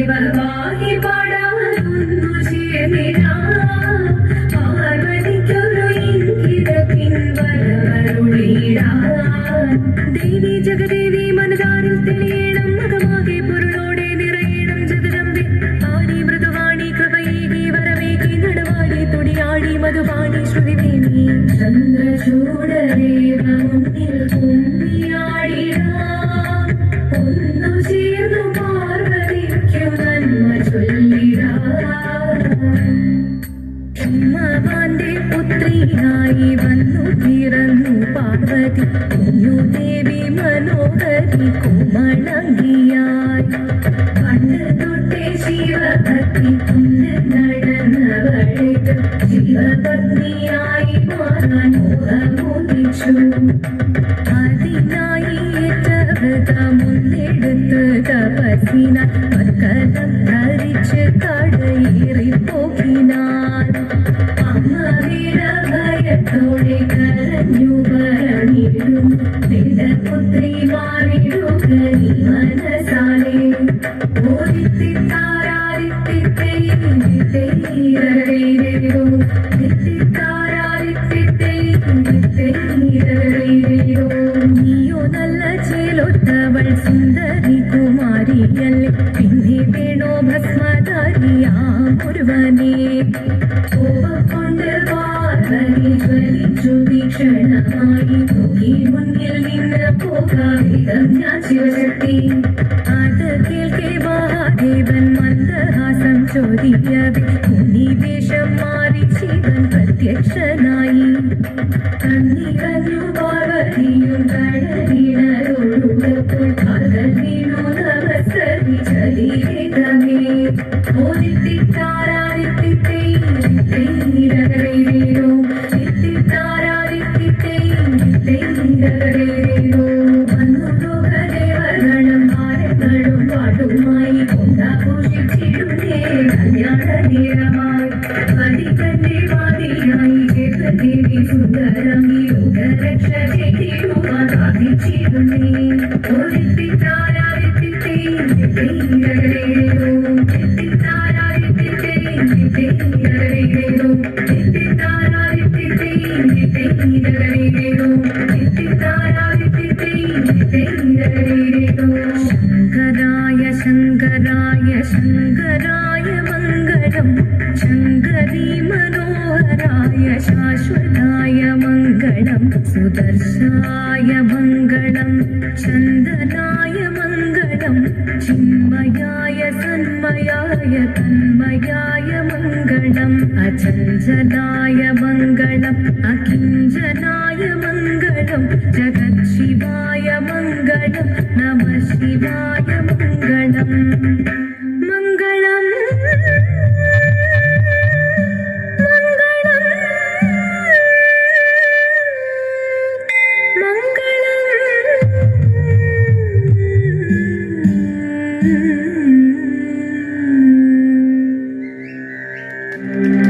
ദേവവാഹി പാടാനൊന്നു ചേർന്നിരാ പാർവതിക്കൊരു ഇംഗിത പിൻവരവരുളിടാൻ ദേവി ജഗദേവി മനതാരിൽ തെളിയണം മകമാകെ പൊരുളോടെ നിറയണം ജഗദമ്പെ ആനി മൃദുവാണി കൃപയേകി വരവേകി നടവാടി തുടിയാടി മധുവാണി ശ്രുതിദേവി ചന്ദ്രചൂടരേവ മുന്നിൽ കുമ്മിയാടിടാം ഒന്നു ചേർന്നു പാർവതിക്കു നന്മ ചൊല്ലിടാം ഉമ്മവാന്റെ പുത്രിയായി വന്നു പിറന്നു പാർവതി കുഞ്ഞു ദേവി മനോഹരി കുമളങ്കിയായി പണ്ട് തൊട്ടേ ശിവഭക്തി കൊണ്ട് നടന്നവൾക്ക് ശിവപത്നിയായി മാറാൻ മോഹമോദിച്ചു അതിനായി ഏറ്റവത മുന്നെടുത്ത് തപസ്സിനാൽ മക്കലം ധരിച്ച് കടയേറിപ്പോക്കിനാൾ അമ്മ വീരഭയത്തോടെ കരഞ്ഞു പറഞ്ഞിരുന്നു പുത്രി മാറിടുക നീ മനസാലെ നീയോ നല്ല ചേലൊത്തവൾ സുന്ദരി കുമാരിയല്ലേ പിന്നെ വേണോ ഭസ്മധാരിയാമൊരുവനെ കോപക്കൊണ്ട് പാർവതി ജ്വലിച്ചു വീക്ഷണമായി നോക്കി മുന്നിൽ നിന്ന് പോകാവിധം ഞാൻ ശിവശക്തി അത് കേൾക്കെ മഹാദേവൻ മന്ദഹാസം ചോദിക്കവേ മുനിവേഷം മാറി ശിവൻ പ്രത്യക്ഷനായി കണ്ണികഞ്ഞു പാർവതിയും കടലിനോടുള്ളപ്പോൾ കാതൽ വീണു നമസ്കരി ചലിതമേ പാട്ടുമായി കൊണ്ടാഘോഷിച്ചിരുന്നേ കല്യാണനേരമായി പതിതന്റെ വാദിയായി ദേവദേവി സുന്ദരമി യോഗരക്ഷ ചെയ്തിടുവാൻ സാധിച്ചിരുന്നേ ശങ്കരായ ശങ്കരായ ശങ്കരായ മംഗളം ശങ്കരീ മനോഹരായ ശാശ്വതായ മംഗളം സുദർശായ മംഗളം ചന്ദനായ മംഗളം ചിന്മയായ സന്മയായ തന്മയായ മംഗളം അചഞ്ചലായ മംഗളം അകിഞ്ചനായ മംഗളം ജഗ